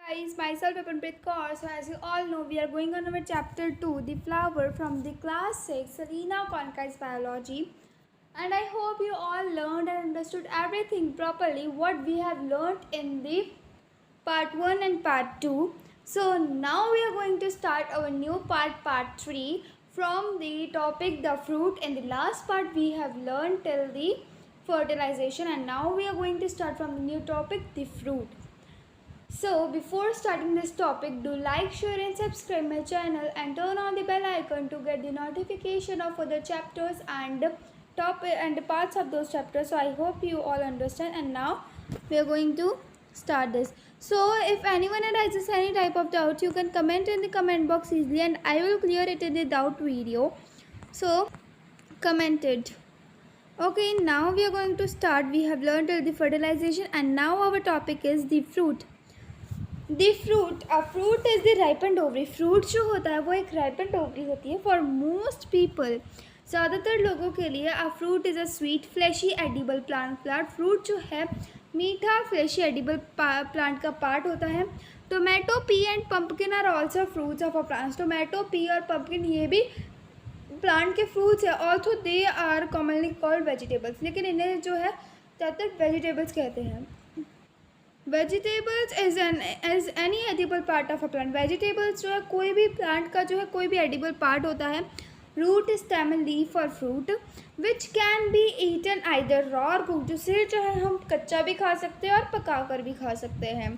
Guys, myself Papanpreet Kaur. So as you all know, we are going on our chapter 2, the flower, from the class 6 Selena Conki's biology. And I hope you all learned and understood everything properly what we have learned in the part 1 and part 2. So now we are going to start our new part 3, from the topic the fruit. In the last part we have learned till the fertilization, and now we are going to start from the new topic, the fruit. So before starting this topic, do like, share and subscribe my channel and turn on the bell icon to get the notification of other chapters and parts of those chapters. So I hope you all understand, and now we are going to start this. So if anyone arises any type of doubt, you can comment in the comment box easily and I will clear it in the doubt video. So comment it. Okay, now we are going to start. We have learned the fertilization and now our topic is the fruit. The fruit a fruit is the ripened ovary. Fruit जो होता है वो एक ripened ovary होती है. For most people, ज़्यादातर लोगों के लिए a fruit is a sweet fleshy edible plant. Fruit जो है मीठा फ्लैशी एडिबल प्लांट का पार्ट होता है. Tomato, pea and pumpkin are also fruits of a plants. Tomato, pea और पम्पकिन ये भी प्लांट के फ्रूट्स है. Also they are commonly called vegetables, लेकिन इन्हें जो है ज़्यादातर वेजिटेबल्स कहते हैं. Vegetables is any edible part of a plant. Vegetables जो है कोई भी प्लांट का जो है कोई भी एडिबल पार्ट होता है. रूट, स्टेम, लीफ और fruit which can be eaten either raw or cook. जिसे जो है हम कच्चा भी खा सकते हैं और पका कर भी खा सकते हैं.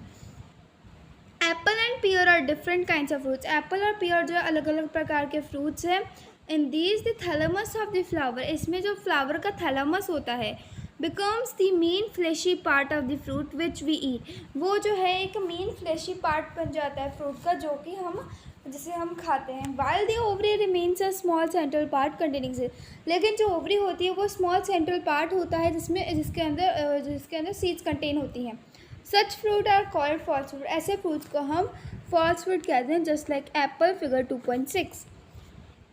Apple and pear are different kinds of fruits. Apple और पियर जो है अलग अलग प्रकार के फ्रूट्स हैं. In these the thalamus of the flower. इसमें जो फ्लावर का थैलेमस होता है becomes the main fleshy part of the fruit which we eat. वो जो है एक मेन फ्लैशी पार्ट बन जाता है फ्रूट का, जो कि जिसे हम खाते हैं. while the ovary remains a small central part containing seeds. लेकिन जो ओवरी होती है वो स्मॉल सेंट्रल पार्ट होता है जिसके अंदर सीड्स कंटेन होती हैं. Such fruit are called false fruit. ऐसे फ्रूट्स को हम फॉल्स फ्रूट कहते हैं, just like apple figure 2.6.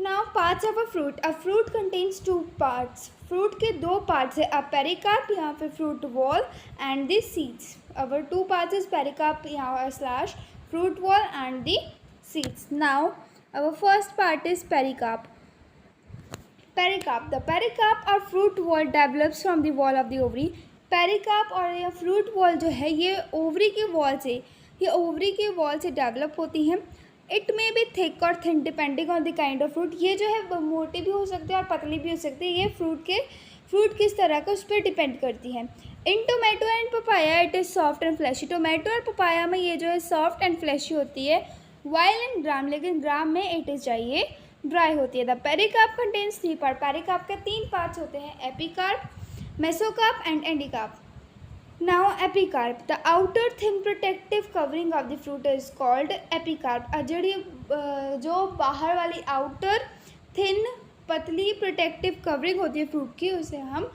Now parts of a fruit. A fruit contains 2 parts. Fruit के 2 पार्ट्स है. अ पेरिकार्प यहाँ पे fruit wall and the seeds. Our 2 parts is pericarp यहाँ slash fruit wall and the seeds. Now our first part is pericarp. Pericarp. The pericarp और fruit wall develops from the wall of the ovary. Pericarp और यह fruit wall जो है ये ovary के wall से develop होती हैं. इट में भी थिक और thin depending on the kind of fruit. ये जो है मोटी भी हो सकती है और पतली भी हो सकती है. ये फ्रूट किस तरह का उस पर डिपेंड करती है. In tomato and papaya it is soft and fleshy. Tomato और पपाया में ये जो है सॉफ्ट एंड फ्लैशी होती है. वाइल इन ग्राम, लेकिन ग्राम में इट इज़ चाहिए ड्राई होती है. The pericarp contains 3 part. Pericarp के 3 पार्ट्स होते हैं, epicarp, mesocarp and endocarp. Now epicarp. The outer thin protective covering of the fruit is called epicarp. जो बाहर वाली आउटर थिन पतली प्रोटेक्टिव कवरिंग होती है फ्रूट की, उसे हम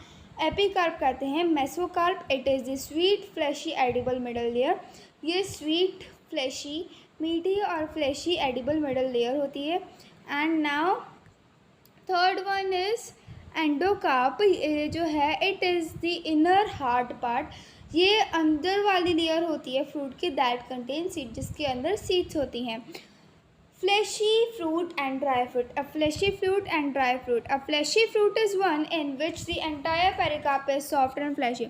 एपिकार्प कहते हैं. Mesocarp it is the sweet fleshy edible middle layer. ये स्वीट फ्लैशी मीठी और फ्लैशी एडिबल मिडल लेयर होती है. And now third one is endocarp. ये जो है it is the inner hard part. ये अंदर वाली लेयर होती है फ्रूट की, दैट कंटेन सीड, जिसके अंदर सीड्स होती हैं. Fleshy fruit and dry fruit. A fleshy fruit and dry fruit. A fleshy fruit is one in which the entire pericarp is soft and fleshy.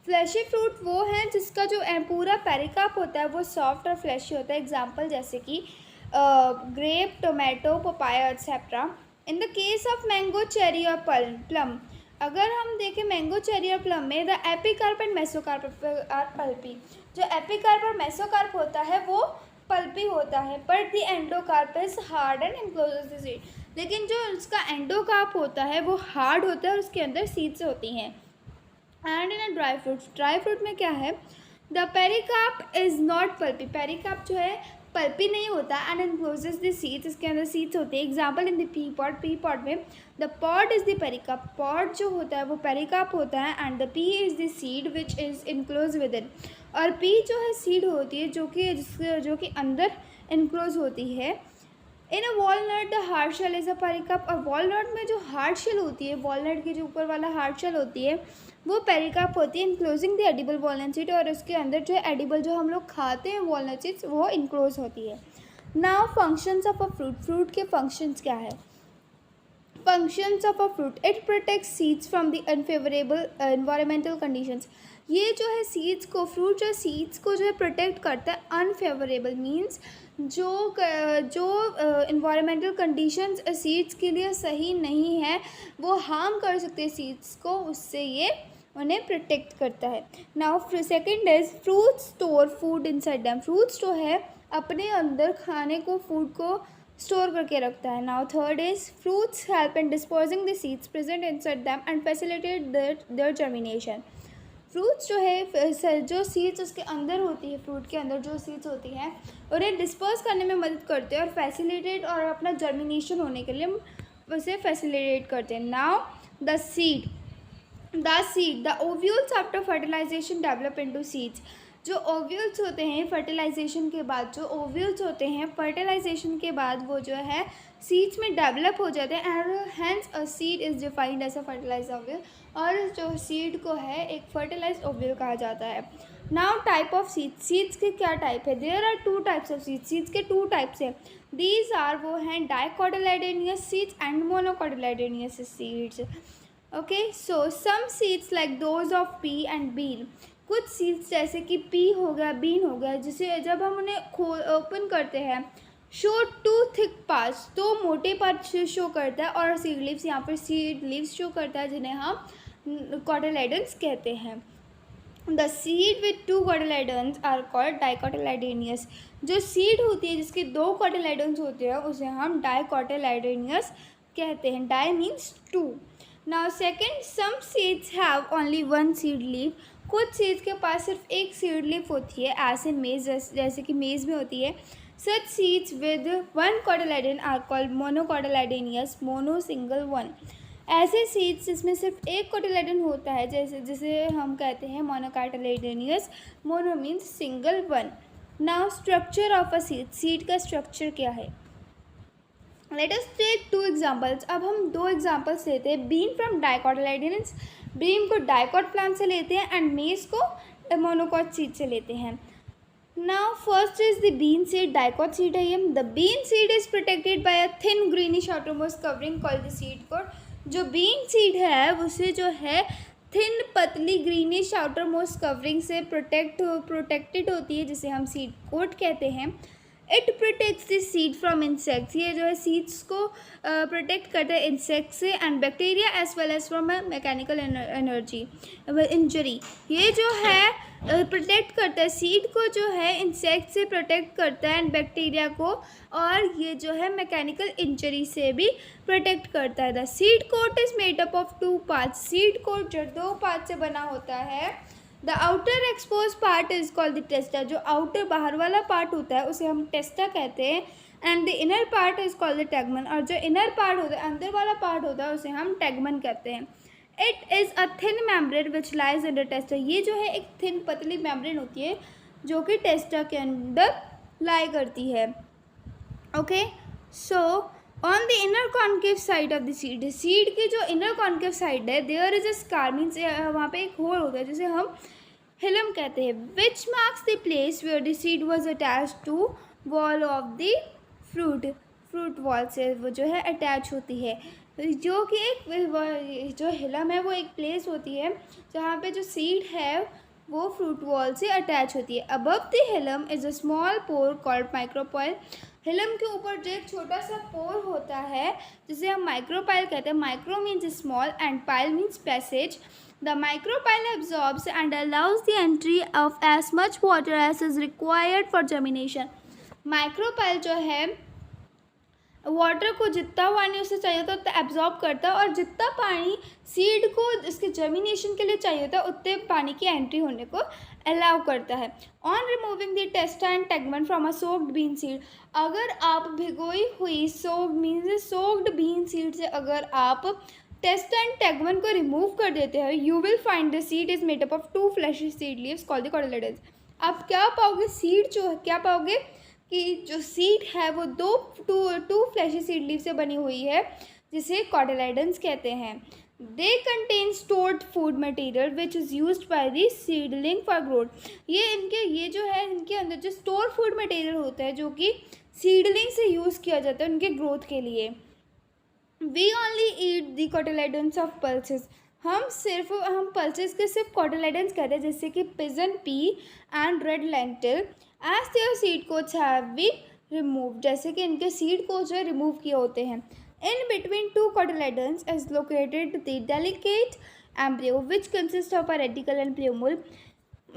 Fleshy fruit वो है जिसका जो पूरा pericarp होता है वो सॉफ्ट और फ्लैशी होता है. एग्जाम्पल जैसे कि grape, tomato, papaya etcetera. In the case of mango, cherry और प्लम. अगर हम देखें मैंगो, चेरी और प्लम में, the epicarp and mesocarp are pulpy. जो एपिकार्प और मेसोकार्प होता है वो पल्पी होता है, but the endocarp is hard and encloses the seed. लेकिन जो उसका एंडोकार्प होता है वो हार्ड होता है और उसके अंदर सीड्स होती हैं. And in a dry fruit में क्या है, the pericarp is not pulpy. Pericarp जो है पल्पी नहीं होता एंड इनक्लोजेस द सीड्स. इसके अंदर सीड्स होते हैं. Example in the pea pod में the pod is the pericarp. Pod जो होता है वो पेरिकार्प होता है and the pea is the seed which is enclose within. और पी जो है सीड होती है जो कि अंदर इनक्लोज होती है. In a walnut the hard shell is a pericarp. और वॉलनट में जो हार्ड शेल होती है, वॉलनट के जो ऊपर वाला हार्ड शेल होती है वो पेरिकार्प होती है enclosing the edible walnut seed, और उसके अंदर जो एडिबल जो हम लोग खाते हैं वॉलनट सीड्स वो इनक्लोज होती है। Now functions of a fruit, fruit के फंक्शंस क्या है? Functions of a fruit, it protect seeds from the unfavourable environmental conditions. ये जो है सीड्स को, फ्रूट जो सीड्स को जो है प्रोटेक्ट करता है। अनफेवरेबल मीन्स जो इन्वायरमेंटल कंडीशंस सीड्स के लिए सही नहीं है, वो हार्म कर सकते हैं सीड्स को, उससे ये उन्हें प्रोटेक्ट करता है। Now second is fruit store food inside them, fruits जो है अपने अंदर खाने को, फूड को स्टोर करके रखता है। Now third is fruits help in disposing the seeds present inside them and facilitate there germination. Fruits जो है, जो सीड्स उसके अंदर होती है, फ्रूट के अंदर जो सीड्स होती हैं उन्हें डिस्पर्स करने में मदद करते हैं और फैसिलिटेट और अपना जर्मिनेशन होने के लिए उसे फैसिलिटेट करते हैं। Now the seed, the ovules after fertilisation develop into seeds. जो ओव्यूल्स होते हैं फर्टिलाइजेशन के बाद, जो ओव्यूल्स होते हैं फर्टिलाइजेशन के बाद वो जो है सीड्स में डेवलप हो जाते हैं, and hence a seed is defined as a fertilised ovule, और जो सीड को है एक फर्टिलाइज्ड ओव्यूल कहा जाता है। Now type of seeds, seeds के क्या टाइप है? There are two types of seeds, seeds के टू टाइप्स हैं। दीज आर वो हैं dicotyledonous seeds and monocotyledonous seeds. Okay, so some seeds like those of pea and bean, कुछ seeds जैसे कि पी हो गया, बीन हो गया, जिसे जब हम उन्हें ओपन करते हैं, शो टू थिक पार्ट्स, तो मोटे पार्ट शो करता है, और सीड लीव्स, यहाँ पर सीड लीव्स शो करता है जिन्हें हम कोटिलेडन्स कहते हैं। The seed with two cotyledons are called dicotyledonous. जो सीड होती है जिसके दो कोटिलेडन्स होते हैं उसे हम डाइकोटिलेडोनियस कहते हैं। Di means two. Now second, some seeds have only one seed leaf, कुछ सीड्स के पास सिर्फ एक सीड लीफ होती है, ऐसे मेज, जैसे कि मेज में होती है। Such seeds with one cotyledon are called monocotyledonous, mono single one. ऐसे सीड्स जिसमें सिर्फ एक कोटिलेडन होता है, जिसे हम कहते हैं monocotyledonous, mono means single one. Now structure of a seed, seed का स्ट्रक्चर क्या है? Let us take two examples. अब हम दो एग्जाम्पल्स लेते हैं। बीन फ्रॉम डाइकोटिलेडोनियस, बीन को डाइकोट प्लांट से लेते हैं, एंड मेज को मोनोकोट सीड से लेते हैं। Now first is the bean seed, dicot seed है ये। The bean seed is protected by a thin greenish outermost covering called the seed coat. जो बीन सीड है उसे जो है थिन पतली ग्रीनिश आउटरमोस्ट कवरिंग से प्रोटेक्टेड होती है, जिसे हम सीड कोट कहते हैं। It protects the seed from insects, ये जो है सीड्स को प्रोटेक्ट करता है इंसेक्ट से, and bacteria as well as from mechanical injury. ये जो है प्रोटेक्ट करता है सीड को, जो है इंसेक्ट से प्रोटेक्ट करता है, एंड बैक्टीरिया को, और ये जो है मैकेनिकल इंजरी से भी प्रोटेक्ट करता है। The seed coat is made up of two parts, seed coat जो दो पार्ट से बना होता है। The outer expose part is called the testa, जो आउटर बाहर वाला पार्ट होता है उसे हम टेस्टा कहते हैं, and the inner part is called the tegmen, और जो इनर पार्ट होता है, अंदर वाला पार्ट होता है, उसे हम टैगमन कहते हैं। It is a thin membrane which lies under testa, ये जो है एक थिन पतली मेम्ब्रेन होती है जो कि टेस्टा के अंदर लाई करती है। Okay, so on the inner concave side of the seed, seed की जो इनर कॉन्केव साइड है, there is a scar, means वहाँ पे एक होल होता है जिसे हम हिलम कहते हैं, which marks the place where the seed was attach to wall of the fruit wall से वो जो है अटैच होती है, जो कि एक जो हिलम है वो एक प्लेस होती है जहाँ पे जो सीड है वो फ्रूट वॉल से अटैच होती है। Above the hilum is a small pore called micropyle, hilum के ऊपर जो एक छोटा सा पोर होता है जिसे हम माइक्रोपाइल कहते हैं। Micro means small and pile means passage. The micropyle absorbs and allows the entry of as much water as is required for germination. Micropyle जो है वाटर को, जितना पानी उसे चाहिए होता है उतना एब्जॉर्ब करता है, और जितना पानी सीड को इसके जर्मिनेशन के लिए चाहिए होता है उतने पानी की एंट्री होने को अलाउ करता है। On removing the testa and tegmen from a soaked bean seed, अगर आप भिगोई हुई सोक्ड बीन सीड से अगर आप टेस्टा एंड टैगमन को रिमूव कर देते हैं, you will find the seed is made up of two fleshy seed leaves called the cotyledons. आप क्या पाओगे? सीड जो है क्या पाओगे कि जो सीड है वो टू फ्लैशी सीड लीव से बनी हुई है, जिसे कोटिलेडन्स कहते हैं। They contain stored food material which is use by the seedling for growth. ये जो है इनके अंदर जो स्टोर फूड मटेरियल होता है जो कि सीडलिंग से यूज़ किया जाता है उनके ग्रोथ के लिए। We only eat the cotyledons of pulses. हम पल्सेस के सिर्फ कोटिलेडन्स कहते हैं, जैसे कि pigeon pea and red lentil as their seed coats have been remove, जैसे कि इनके सीड कोट्स जो है रिमूव किए होते हैं। In between two cotyledons is located the delicate embryo which consist of a radical and plumule.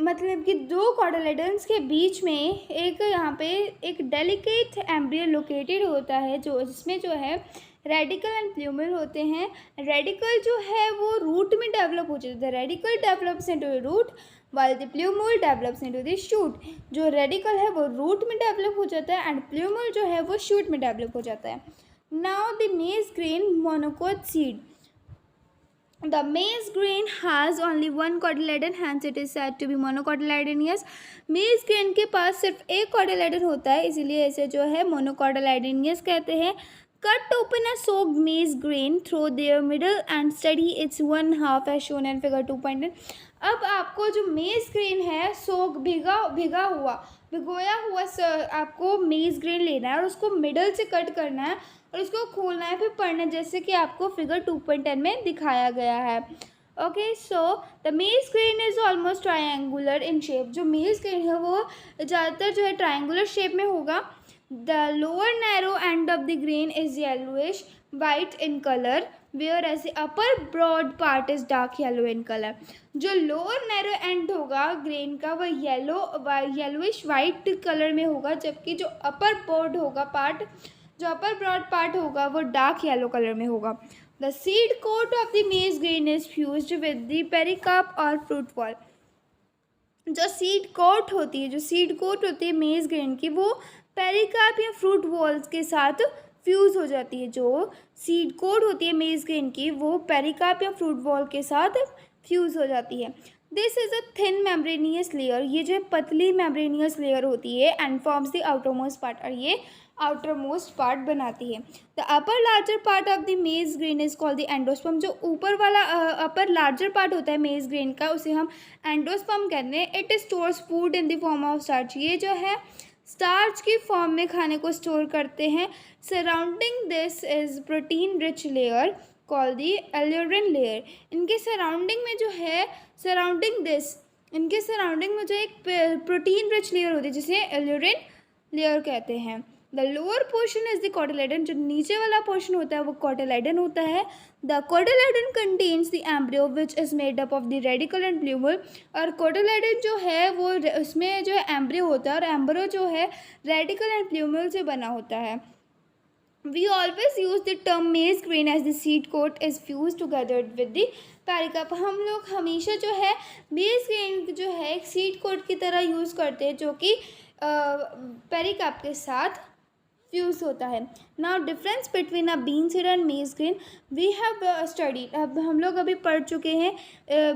मतलब कि दो कोटिलेडन्स के बीच में एक यहाँ पे एक डेलिकेट एम्ब्रियो लोकेटेड होता है जो जिसमें जो है रेडिकल एंड प्लूमल होते हैं। रेडिकल जो है वो रूट में डेवलप हो जाता है, radicle develops into the root while the plumule develops into the shoot. जो रेडिकल है वो रूट में डेवलप हो जाता है एंड प्लूमल जो है वो शूट में डेवलप हो जाता है। Now the maize grain monocot seed. The maize grain has only one cotyledon, hence it is said to be monocotyledonous. maize grain के पास सिर्फ एक cotyledon होता है, इसीलिए इसे जो है monocotyledonous कहते हैं। Cut open a soaked maize grain through their middle and study its one half as shown in figure 2.10. अब आपको जो मेज ग्रेन है भिगोया हुआ आपको मेज ग्रेन लेना है और उसको मिडल से कट करना है और उसको खोलना है, फिर पढ़ना है, जैसे कि आपको फिगर 2.10 में दिखाया गया है। Okay, so the maize grain is almost triangular in shape. जो मेज ग्रेन है वो ज़्यादातर जो है ट्रायंगुलर शेप में होगा। The lower narrow end of the grain is yellowish white in colour whereas the upper broad part is dark yellow in colour. जो लोअर नैरो एंड होगा ग्रेन का वह येलोइश वाइट कलर में होगा, जबकि जो अपर ब्रॉड पार्ट होगा वो डार्क येलो कलर में होगा। The seed coat of the maize grain is fused with the pericarp और फ्रूट वॉल। जो सीड कोट होती है मेज ग्रेन की, वो पेरिकार्प या फ्रूट वॉल्स के साथ फ्यूज हो जाती है। जो सीड कोट होती है मेज ग्रेन की वो पेरिकार्प या फ्रूट वॉल के साथ फ्यूज हो जाती है। This is a thin membranosus layer. ये जो पतली मेम्ब्रेनियस लेयर होती है and forms the outermost part, और ये आउटरमोस्ट पार्ट बनाती है। The upper larger part of the maize grain is called the endosperm. जो ऊपर वाला अपर लार्जर पार्ट होता है मेज ग्रेन का उसे हम एंडोस्पर्म कहते हैं। It stores food in the form of starch. ये जो है स्टार्च की फॉर्म में खाने को स्टोर करते हैं। Surrounding this is protein rich layer called the aleurone layer. इनके सराउंडिंग में जो एक प्रोटीन रिच लेयर होती है जिसे एल्यूरिन लेयर कहते हैं। The lower portion is the cotyledon. जो नीचे वाला पोर्शन होता है वो कोटिलेडन होता है। The cotyledon contains the embryo which is made up of the radicle and plumule. और कोटिलेडन जो है वो उसमें जो है एम्ब्रियो होता है और एम्ब्रियो जो है रेडिकल एंड प्लूमल से बना होता है। We always use the term maize grain as the seed coat is fused together with the pericarp. हम लोग हमेशा जो है मेज ग्रेन जो है एक सीड कोट की तरह यूज़ करते हैं जो कि पेरिकार्प के साथ फ्यूज होता है। Now difference between a bean seed and maize grain we have studied. अब हम लोग अभी पढ़ चुके हैं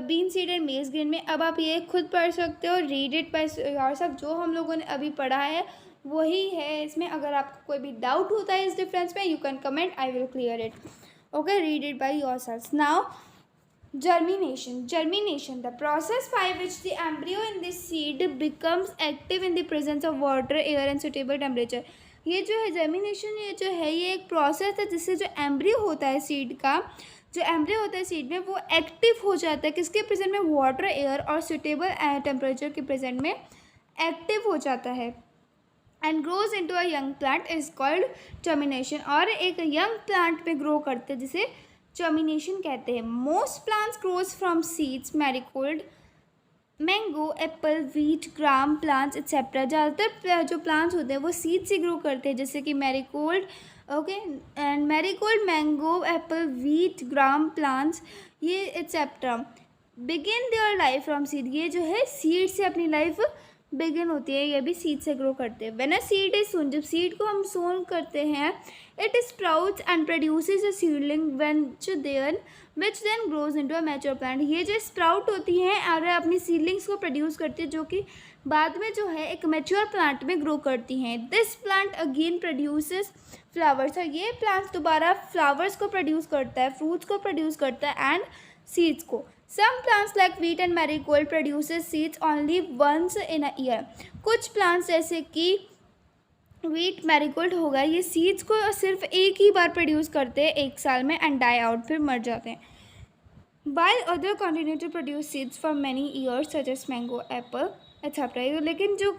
bean seed and maize grain में। अब आप ये खुद पढ़ सकते हो, रीड इट बाय योरसेल्फ। जो हम लोगों ने अभी पढ़ा है वही है इसमें। अगर आपको कोई भी डाउट होता है इस डिफरेंस में, you can comment, I will clear it. Okay, read it by yourself. Now germination, the process by which the embryo in this seed becomes active in the presence of water, air and suitable temperature। ये जो है germination, ये एक process है जिससे जो embryo होता है सीड में वो एक्टिव हो जाता है। किसके प्रेजेंट में? वाटर, एयर और सुटेबल टेम्परेचर के प्रेजेंट में एक्टिव हो जाता है। And grows into a young plant is called termination. और एक यंग प्लांट में ग्रो करते हैं जिसे टर्मिनेशन कहते हैं। Most plants grows from seeds, marigold, mango, apple, wheat, gram plants etcetera. ज़्यादातर जो प्लांट्स होते हैं वो सीड से ग्रो करते हैं, जैसे कि marigold, okay, and marigold, mango, apple, wheat, gram plants ये etcetera. Begin their life from seed. ये जो है सीड से अपनी लाइफ बिगिन होती है, ये भी सीड से ग्रो करते हैं। When a seed is sown, जब सीड को हम सोन करते हैं, it sprouts and produces a seedling which then grows into a mature plant. ये जो स्प्राउट होती हैं और अपनी सीडलिंग्स को प्रोड्यूस करती है जो कि बाद में जो है एक मैच्योर प्लांट में ग्रो करती हैं। This plant again produces flowers, और ये प्लांट दोबारा फ्लावर्स को प्रोड्यूस करता है, फ्रूट्स को प्रोड्यूस करता है एंड सीड्स को। Some plants like wheat and marigold produces seeds only once in a year. कुछ प्लांट्स जैसे कि वीट मैरीगोल्ड होगा, ये सीड्स को सिर्फ एक ही बार प्रोड्यूस करते हैं एक साल में एंड डाई आउट, फिर मर जाते हैं। While other continue to produce seeds for many years such as mango, apple, etc. लेकिन जो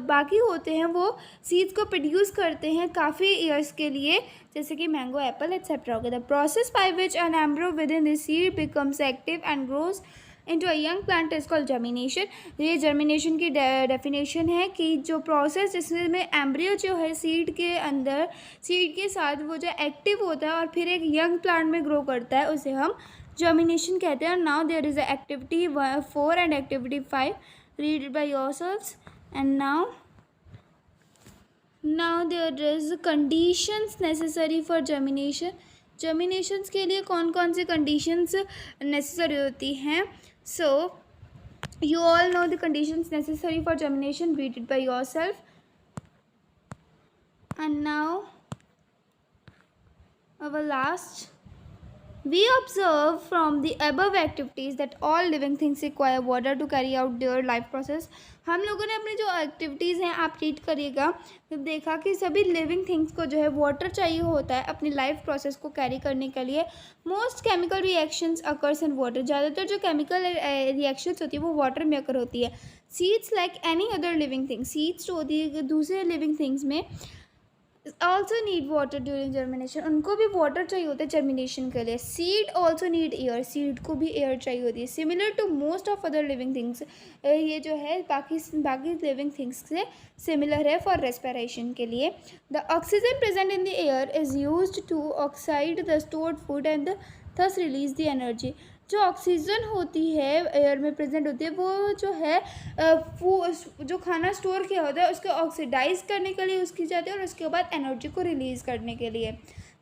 बाकी होते हैं वो सीड्स को प्रोड्यूस करते हैं काफ़ी ईयर्स के लिए, जैसे कि मैंगो, एप्पल एट्सेट्रा हो गया। The process by which N एम्ब्रो with in the seed becomes active and grows into a young plant is called germination. ये जर्मिनेशन की डेफिनेशन है कि जो प्रोसेस जिसमें एम्ब्रियो जो है सीड के अंदर, सीड के साथ वो जो एक्टिव होता है और फिर एक यंग प्लांट में ग्रो करता है, उसे हम जर्मिनेशन कहते हैं। Now there is activity 4 and activity 5, read it by yourselves. And now there is conditions necessary for germination. Germinations के लिए कौन कौन सी कंडीशंस नेसेसरी होती हैं? सो you all know the conditions necessary for germination, read it by yourself. And now our last, we observe from the above activities that all living things require water to carry out their life process. हम लोगों ने अपनी जो activities हैं आप read करिएगा, तो देखा कि सभी लिविंग थिंग्स को जो है वाटर चाहिए होता है अपनी लाइफ प्रोसेस को कैरी करने के लिए। Most chemical reactions occurs in water, ज़्यादातर जो केमिकल रिएक्शंस होती है वो वाटर में अकर होती है। Seeds like any other living thing, seeds जो होती है दूसरे लिविंग थिंग्स में also need water during germination, उनको भी वाटर चाहिए होता है जर्मिनेशन के लिए। Seed also need air, seed को भी एयर चाहिए होती है। Similar to most of other living things, ये जो है बाकी लिविंग थिंग्स से सिमिलर है फॉर रेस्पिरेशन के लिए। The oxygen present in the air is used to oxide the stored food and thus release the energy. जो ऑक्सीजन होती है एयर में प्रेजेंट होती है वो जो है जो खाना स्टोर किया होता है उसको ऑक्सीडाइज करने के लिए यूज़ की जाती है और उसके बाद एनर्जी को रिलीज़ करने के लिए।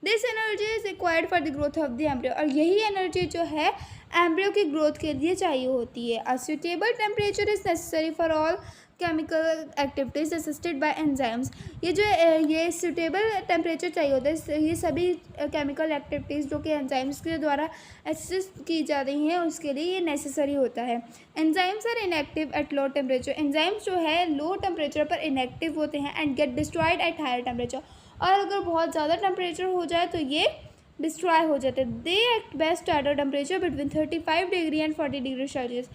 This energy is required for the growth of the embryo, और यही एनर्जी जो है एम्ब्रियो की ग्रोथ के लिए चाहिए होती है। A suitable temperature is necessary for all chemical activities assisted by enzymes. ये सुटेबल टेम्परेचर चाहिए होता है, ये सभी केमिकल एक्टिविटीज़ जो कि एंजाइम्स के द्वारा असिस्ट की जा रही हैं उसके लिए ये नेसेसरी होता है। Enzymes are inactive at low temperature, enzymes जो है लो टेम्परेचर पर इनएक्टिव होते हैं and get destroyed at higher temperature, और अगर बहुत ज़्यादा टेम्परेचर हो जाए तो ये डिस्ट्रॉय हो जाते हैं। They act best at a temperature between 35 degree and 40 degree Celsius.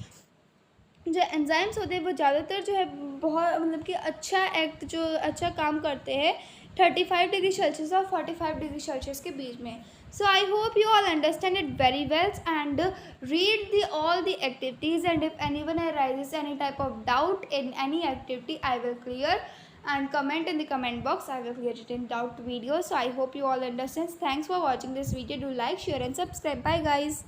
जो एंजाइम्स होते हैं वो ज़्यादातर जो है बहुत मतलब कि अच्छा काम करते हैं 35 डिग्री सेल्सियस और 45 डिग्री सेल्सियस के बीच में। So I hope you all understand it very well and read all the activities, and if anyone arises any type of doubt in any activity I will clear, and comment in the comment box, I will clear it in doubt video. So I hope you all understand. Thanks for watching this video. Do like, share and subscribe. Bye guys.